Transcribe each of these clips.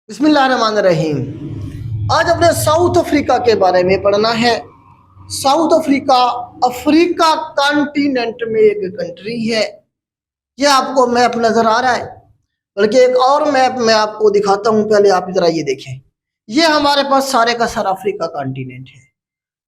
बिस्मिल्लाहिर्रहमानिर्रहीम। आज अपने साउथ अफ्रीका के बारे में पढ़ना है। साउथ अफ्रीका अफ्रीका कॉन्टिनेंट में एक कंट्री है। ये आपको मैप नजर आ रहा है, बल्कि एक और मैप मैं आपको दिखाता हूं। पहले आप जरा ये देखें, ये हमारे पास सारे का सारा अफ्रीका कॉन्टिनेंट है।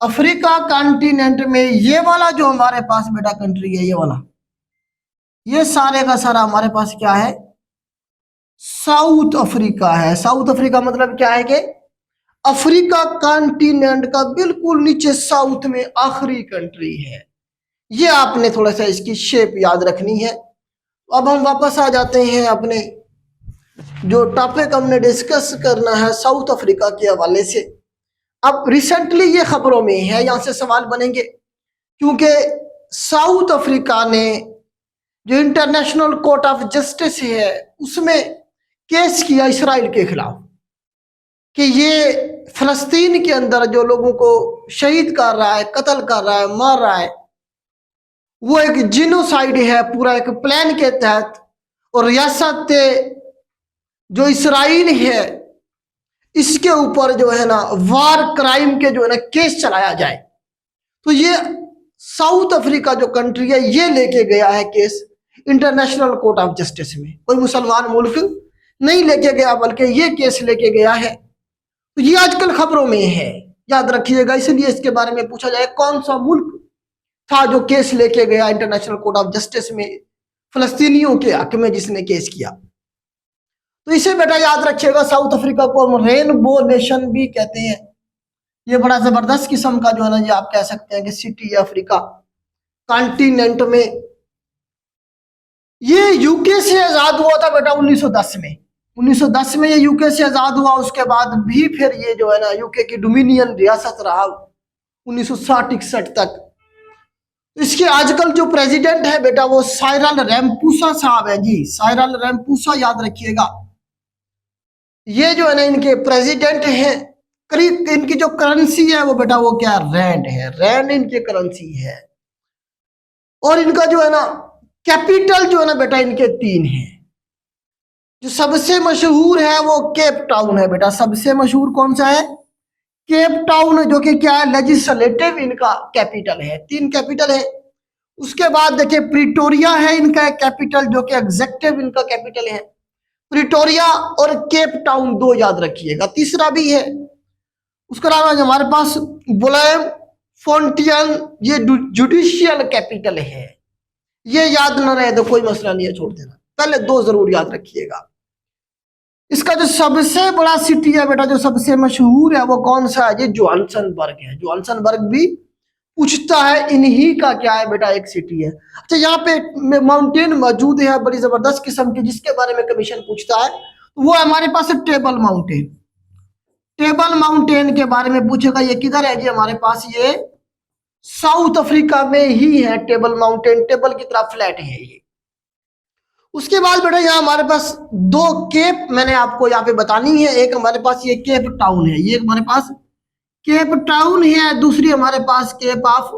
अफ्रीका कॉन्टिनेंट में ये वाला जो हमारे पास बेटा कंट्री है, ये वाला, ये सारे का सारा हमारे पास क्या है? साउथ अफ्रीका है। साउथ अफ्रीका मतलब क्या है कि अफ्रीका कॉन्टिनेंट का बिल्कुल नीचे साउथ में आखिरी कंट्री है। ये आपने थोड़ा सा इसकी शेप याद रखनी है। अब हम वापस आ जाते हैं अपने जो टॉपिक हमने डिस्कस करना है साउथ अफ्रीका के हवाले से। अब रिसेंटली ये खबरों में है, यहां से सवाल बनेंगे, क्योंकि साउथ अफ्रीका ने जो इंटरनेशनल कोर्ट ऑफ जस्टिस है उसमें केस किया इसराइल के खिलाफ कि ये फलस्तीन के अंदर जो लोगों को शहीद कर रहा है, कत्ल कर रहा है, मार रहा है, वो एक जिनोसाइड है पूरा एक प्लान के तहत। और रियासत जो इसराइल है इसके ऊपर जो है ना वार क्राइम के जो है ना केस चलाया जाए। तो ये साउथ अफ्रीका जो कंट्री है ये लेके गया है case international court of justice में। कोई मुसलमान मुल्क नहीं लेके गया, बल्कि ये केस लेके गया है। तो ये आजकल खबरों में है, याद रखिएगा। इसलिए इसके बारे में पूछा जाए कौन सा मुल्क था जो केस लेके गया इंटरनेशनल कोर्ट ऑफ जस्टिस में फलस्तीनियों के हक में, जिसने केस किया। तो इसे बेटा याद रखिएगा, साउथ अफ्रीका को हम रेनबो नेशन भी कहते हैं। ये बड़ा जबरदस्त किस्म का जो है ना, ये आप कह सकते हैं कि सिटी है अफ्रीका कॉन्टिनेंट में। ये यूके से आजाद हुआ था बेटा 1910 में। 1910 में ये यूके से आजाद हुआ। उसके बाद भी फिर ये जो है ना यूके की डोमिनियन रियासत रहा 1960-61 तक। इसके आजकल जो प्रेसिडेंट है बेटा वो साइरल रैमपूसा साहब है जी, साइरल रैमपूसा, याद रखिएगा। ये जो है ना इनके प्रेसिडेंट हैं। करीब इनकी जो करेंसी है वो बेटा वो क्या, रैंड है। रैंड इनकी करेंसी है। और इनका जो है ना कैपिटल जो है ना बेटा इनके 3 हैं। जो सबसे मशहूर है वो केप टाउन है बेटा। सबसे मशहूर कौन सा है? केप टाउन, जो कि क्या है, लेजिस्लेटिव इनका कैपिटल है। 3 कैपिटल है। उसके बाद देखिए प्रिटोरिया है इनका कैपिटल, जो कि एग्जेक्टिव इनका कैपिटल है। प्रिटोरिया और केप टाउन 2 याद रखिएगा। तीसरा भी है, उसके अलावा हमारे पास बुलेम फोंटियन, ये जुडिशियल कैपिटल है। ये याद ना रहे तो कोई मसला नहीं है, छोड़ देना। पहले 2 जरूर याद रखिएगा। इसका जो सबसे बड़ा सिटी है बेटा, जो सबसे मशहूर है, वो कौन सा है? ये जोहान्सनबर्ग है। जोहान्सनबर्ग भी पूछता है, इन्हीं का क्या है बेटा, एक सिटी है। अच्छा, यहाँ पे माउंटेन मौजूद है बड़ी जबरदस्त किस्म की, जिसके बारे में कमीशन पूछता है। वो हमारे पास है टेबल माउंटेन। टेबल माउंटेन के बारे में पूछेगा। ये किधर है जी? हमारे पास ये साउथ अफ्रीका में ही है टेबल माउंटेन। टेबल की तरह फ्लैट है ये। उसके बाद बेटा यहाँ हमारे पास 2 केप मैंने आपको यहाँ पे बतानी है। एक हमारे पास ये केप टाउन है, ये हमारे पास केप टाउन है। दूसरी हमारे पास केप ऑफ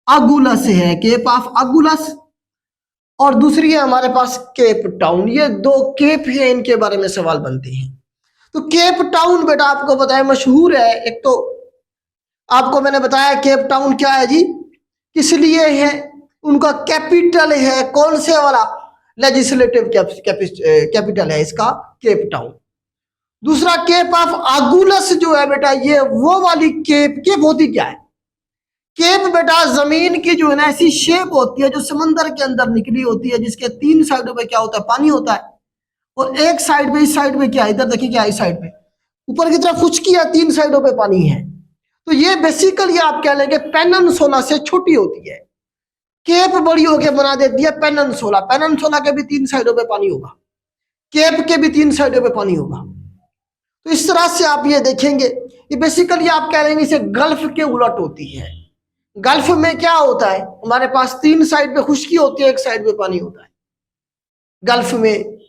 अगुलस है, केप ऑफ अगुलस। और दूसरी है हमारे पास केप टाउन। ये 2 केप है, इनके बारे में सवाल बनते हैं। तो केप टाउन बेटा आपको बताया मशहूर है। एक तो आपको मैंने बताया केप टाउन क्या है जी, किस लिए है, उनका कैपिटल है कौन से वाला, लेजिस्लेटिव कैपिटल है इसका केप टाउन। दूसरा केप ऑफ आगुलस जो है बेटा, ये वो वाली केप होती क्या है? केप बेटा जमीन की जो है ना ऐसी शेप होती है जो समंदर के अंदर निकली होती है, जिसके 3 साइडों पे क्या होता है, पानी होता है। और एक साइड पे, इस साइड पे क्या है, इधर देखिए क्या है, इस साइड पे ऊपर की तरफ खुशकी है, 3 साइडों पे पानी है। तो ये बेसिकली आप कह लेंगे पेनिनसुला से छोटी होती है। केप बड़ी होके बना देती है पेनिनसुला। पेनिनसुला के भी 3 साइडों पे पानी होगा, केप के भी 3 साइडों पे पानी होगा। तो इस तरह से आप ये देखेंगे, ये बेसिकली आप कह लेंगे इसे गल्फ के उलट होती है। गल्फ में क्या होता है, हमारे पास 3 साइड पे खुशकी होती है, एक साइड पे पानी होता है गल्फ में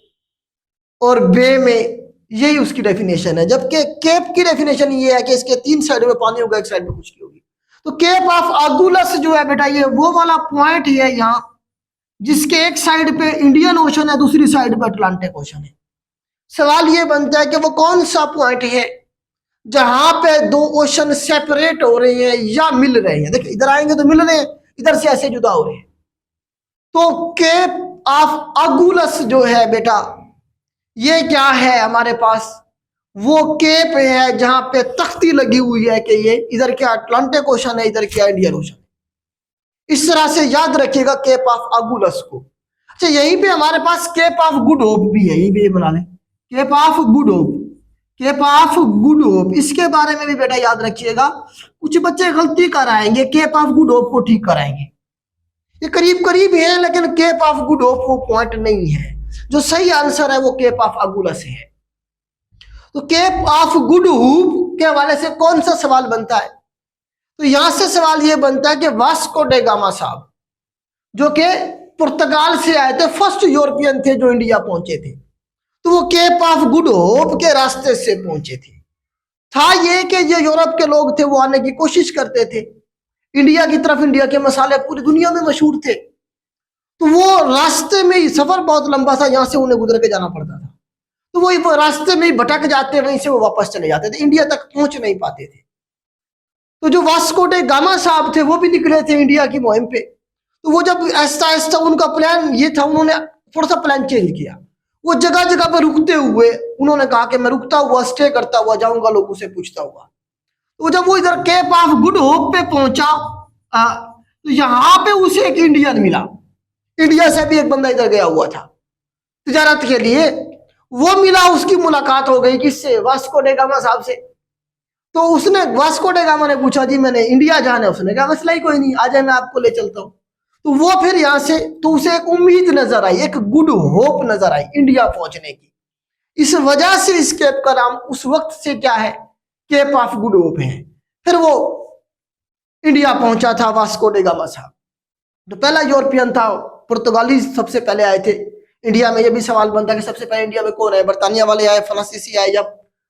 और बे में। यही उसकी डेफिनेशन है। जबकि केप की डेफिनेशन ये है कि इसके 3 साइडों में पानी होगा, एक साइड में खुशकी होगी। तो केप ऑफ आगुलस जो है बेटा, ये वो वाला पॉइंट है यहाँ, जिसके एक साइड पे इंडियन ओशन है, दूसरी साइड पे अटलांटिक ओशन है। सवाल ये बनता है कि वो कौन सा पॉइंट है जहां पे दो ओशन सेपरेट हो रहे हैं या मिल रहे हैं। देखिए इधर आएंगे तो मिल रहे हैं, इधर से ऐसे जुदा हो रहे हैं। तो केप ऑफ अगुलस जो है बेटा, ये क्या है हमारे पास, वो केप है जहां पे तख्ती लगी हुई है कि ये इधर क्या अटलांटिक ओशन है, इधर क्या इंडियन ओशन। इस तरह से याद रखिएगा केप ऑफ अगुलस को। अच्छा यहीं पे हमारे पास केप ऑफ गुड होप भी है, यहीं पे बना लें Cape of Good Hope, Cape of Good Hope. इसके बारे में भी बेटा याद रखिएगा, कुछ बच्चे गलती कराएंगे, केप ऑफ गुड होप को ठीक कराएंगे। ये करीब करीब है लेकिन केप ऑफ गुड होप वो पॉइंट नहीं है। जो सही आंसर है वो केप ऑफ अगुलस है। तो केप ऑफ गुड होप के हवाले से कौन सा सवाल बनता है, तो यहां से सवाल यह बनता है कि वास्को डे गामा साहब जो कि पुर्तगाल से आए थे, फर्स्ट यूरोपियन थे जो इंडिया पहुंचे थे, तो वो केप ऑफ गुड होप के रास्ते से पहुंचे थे। था ये कि ये यूरोप के लोग थे, वो आने की कोशिश करते थे इंडिया की तरफ, इंडिया के मसाले पूरी दुनिया में मशहूर थे, तो वो रास्ते में ही, सफर बहुत लंबा था, यहां से उन्हें गुजर के जाना पड़ता था, तो वो रास्ते में ही भटक जाते, वहीं से वो वापस चले जाते थे, इंडिया तक पहुंच नहीं पाते थे। तो जो वास्को डे गामा साहब थे वो भी निकले थे इंडिया की मुहिम पे, तो वो जब आहिस्ता आहिस्ता उनका प्लान ये था, उन्होंने थोड़ा सा प्लान चेंज किया। वो जगह जगह पर रुकते हुए उन्होंने कहा कि मैं रुकता हुआ, स्टे करता हुआ जाऊंगा, लोगों से पूछता हुआ। तो जब वो इधर केप ऑफ गुड होप पे पहुंचा, तो यहां पे उसे एक इंडियन मिला, इंडिया से भी एक बंदा इधर गया हुआ था तिजारत के लिए, वो मिला, उसकी मुलाकात हो गई किससे, वास्को डे गामा साहब से। तो उसने, वास्को डे गामा ने पूछा जी मैंने इंडिया जाना है, उसने कहा मसला ही कोई नहीं, आ जाए मैं आपको ले चलता हूँ। तो वो फिर यहां से, तो उसे एक उम्मीद नजर आई, एक गुड होप नजर आई इंडिया पहुंचने की। इस वजह से इस केप का नाम उस वक्त से क्या है, केप ऑफ गुड होप है। फिर वो इंडिया पहुंचा था वास्को डे गामा साहब, तो पहला यूरोपियन था, पुर्तगाली सबसे पहले आए थे इंडिया में। ये भी सवाल बनता है कि सबसे पहले इंडिया में कौन आए, बर्तानिया वाले आए, फ्रांसीसी आए या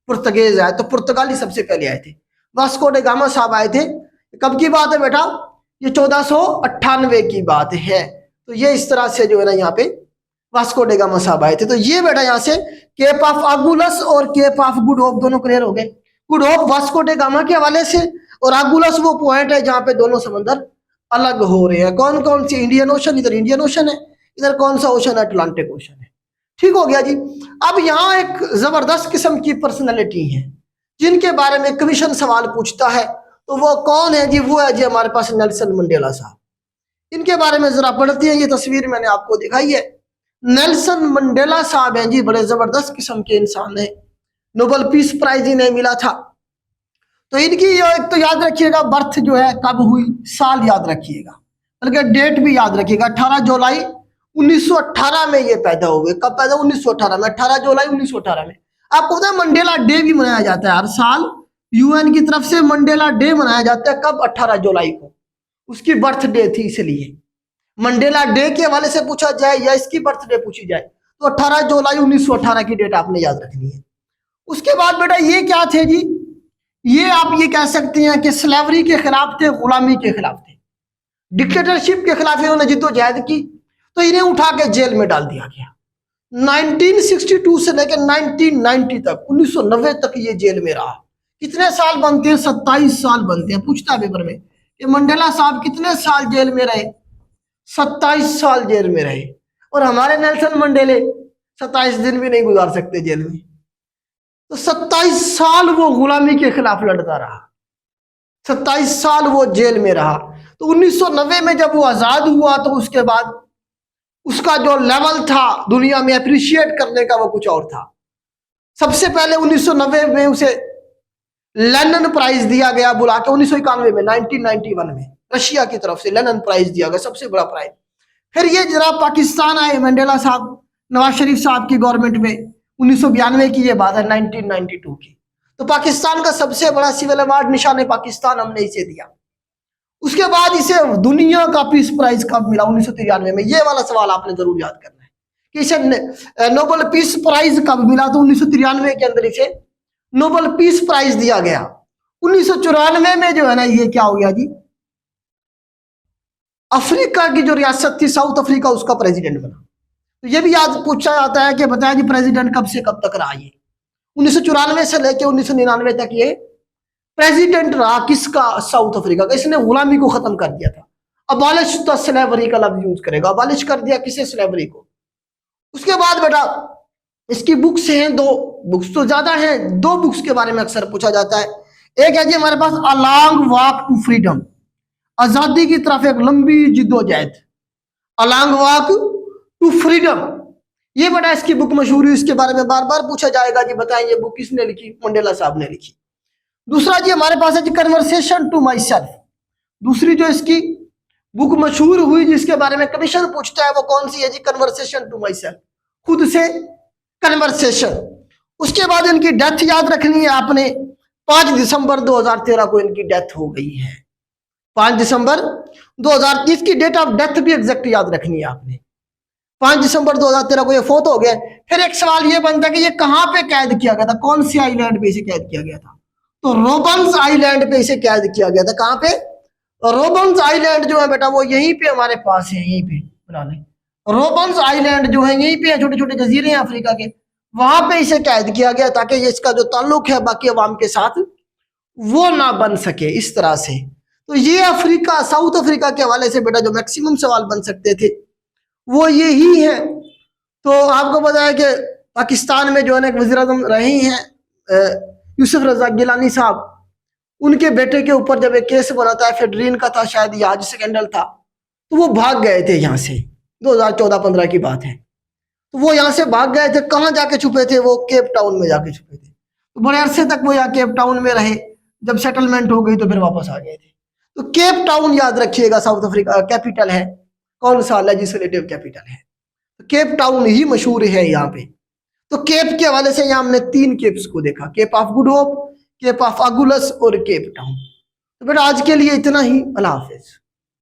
पुर्तगेज आए, तो पुर्तगाली सबसे पहले आए थे, वास्को डे गामा साहब आए थे। कब की बात है बेटा, ये 1498 की बात है। तो ये इस तरह से जो है ना यहाँ पे वास्को डे गामा साहब आए थे। तो ये बेटा यहाँ से केप ऑफ अगुलस और केप ऑफ गुड होप दोनों क्लियर हो गए। Good hope Vasco day gamma के हवाले से, और अगुलस वो पॉइंट है जहां पे दोनों समंदर अलग हो रहे हैं। कौन कौन सी, इंडियन ओशन, इधर इंडियन ओशन है, इधर कौन सा ओशन है, अटलांटिक ओशन है। ठीक हो गया जी। अब यहाँ एक जबरदस्त किस्म की पर्सनैलिटी है जिनके बारे में कमीशन सवाल पूछता है, तो वो कौन है जी, वो है जी हमारे पास नेल्सन मंडेला साहब। इनके बारे में जरा पढ़ते हैं, ये तस्वीर मैंने आपको दिखाई है। नेल्सन मंडेला साहब हैं जी, बड़े जबरदस्त किस्म के इंसान है, नोबेल पीस प्राइज इन्हें मिला था। तो इनकी एक तो याद रखिएगा बर्थ जो है कब हुई, साल याद रखिएगा, बल्कि डेट भी याद रखिएगा, 18 जुलाई 1918 में ये पैदा हुए। कब पैदा, 1918 में, 18 जुलाई 1918 में। आपको पता है मंडेला डे भी मनाया जाता है हर साल, यूएन की तरफ से मंडेला डे मनाया जाता है। कब, 18 जुलाई को, उसकी बर्थ डे थी, इसलिए मंडेला डे के हवाले से पूछा जाए या इसकी बर्थडे पूछी जाए तो 18 जुलाई 1918 की डेट आपने याद रखनी है। उसके बाद बेटा ये क्या थे जी, ये आप ये कह सकते हैं कि स्लेवरी के खिलाफ थे, गुलामी के खिलाफ थे, डिक्टेटरशिप के खिलाफ इन्होंने जिद्दोजहद की, तो इन्हें उठा के जेल में डाल दिया गया। 1962 से लेकर 1990 तक, 1990 तक ये जेल में रहा। कितने साल बनते हैं, 27 साल बनते हैं। पूछता है पेपर में कि मंडेला साहब कितने साल जेल में रहे, 27 साल जेल में रहे। और हमारे नेल्सन मंडेले 27 दिन भी नहीं गुजार सकते जेल में। तो 27 साल वो गुलामी के खिलाफ लड़ता रहा, 27 साल वो जेल में रहा। तो 1990 में जब वो आजाद हुआ तो उसके बाद उसका जो लेवल था दुनिया में अप्रिशिएट करने का वो कुछ और था। सबसे पहले 1990 में उसे लेनिन प्राइज दिया गया बुला के, 1991 में, 1991 में रशिया की तरफ से लेनिन प्राइज दिया गया, सबसे बड़ा प्राइज। फिर ये जरा पाकिस्तान आए मंडेला साहब, नवाज शरीफ साहब की गवर्नमेंट में, 1992 की ये बात है, 1992 की। तो पाकिस्तान का सबसे बड़ा सिविल अवार्ड निशान पाकिस्तान हमने इसे दिया। उसके बाद इसे दुनिया का पीस प्राइज कब मिला, 1993 में। ये वाला सवाल आपने जरूर याद करना है कि इसे नोबेल पीस प्राइज कब मिला, तो 1993 के अंदर इसे नोबेल पीस प्राइज दिया गया। 1994 में जो है ना ये क्या हो गया जी, अफ्रीका की जो रियासत थी साउथ अफ्रीका, उसका प्रेसिडेंट बना। तो ये भी याद पूछा जाता है कि बताया जी प्रेसिडेंट कब से कब तक रहा ये। 1994 से लेकर 1999 तक ये प्रेसिडेंट रहा किसका, साउथ अफ्रीका का। इसने गुलामी को खत्म कर दिया था। अबॉलिश द स्लेवरी का लफ्ज यूज करेगा, अबॉलिश कर दिया किसे, स्लेवरी को। उसके बाद बेटा इसकी बुक्स हैं दो, बुक्स तो ज्यादा हैं, दो बुक्स के बारे में अक्सर पूछा जाता है। एक है जी हमारे पास a long walk to freedom, आजादी की तरफ एक लंबी जिद्दोजहद, a long walk to freedom. ये बेटा इसकी बुक मशहूर है, इसके बारे में बार बार पूछा जाएगा जी बताएं ये बुक किसने लिखी, मंडेला साहब ने लिखी। दूसरा जी हमारे पास है जी कन्वर्सेशन टू माई सेल्फ। दूसरी जो इसकी बुक मशहूर हुई जिसके बारे में कमीशन पूछता है वो कौन सी है जी, कन्वर्सेशन टू माई सेल्फ, खुद से कन्वर्सेशन। उसके बाद इनकी डेथ याद रखनी है आपने, 5 दिसंबर 2013 को इनकी डेथ हो गई है। 5 दिसंबर 2030 की डेट ऑफ डेथ भी एग्जैक्ट याद रखनी है आपने। 5 दिसंबर 2013 को ये फोत हो गया। फिर एक सवाल ये बनता है कि ये कहां पे कैद किया गया था, कौन सी आइलैंड पे इसे कैद किया गया था। तो रोबन्स आइलैंड पे इसे कैद किया गया था। कहां पे, रोबन्स आइलैंड जो है बेटा वो यहीं पे हमारे पास है, यहीं पे बना लें। रोबन्स आइलैंड जो है यहीं पे है, छोटे छोटे जजीरे हैं अफ्रीका के, वहां पे इसे कैद किया गया ताकि ये इसका जो ताल्लुक है बाकी अवाम के साथ वो ना बन सके इस तरह से। तो ये अफ्रीका, साउथ अफ्रीका के हवाले से बेटा जो मैक्सिमम सवाल बन सकते थे वो यही है। तो आपको पता है कि पाकिस्तान में जो है ना वज़ीर-ए-आज़म रही हैं यूसुफ रज़ा गिलानी साहब, उनके बेटे के ऊपर जब एक केस बना था, फेडरीन का था शायद, या आज स्कैंडल था, तो वो भाग गए थे यहाँ से, 2014-15 की बात है। तो वो यहाँ से भाग गए थे, कहाँ जाके छुपे थे वो, केप टाउन में जाके छुपे थे। तो बड़े अरसे तक वो यहाँ केप टाउन में रहे, जब सेटलमेंट हो गई तो फिर वापस आ गए थे। तो केप टाउन याद रखिएगा, साउथ अफ्रीका कैपिटल है, कौन सा, लेजिस्लेटिव कैपिटल है। तो केप टाउन ही मशहूर है यहाँ पे। तो केप के हवाले से यहाँ हमने 3 केप्स को देखा, Cape of Good Hope, Cape of Agulhas और केप टाउन। तो बेटा आज के लिए इतना ही, अल्लाह हाफिज।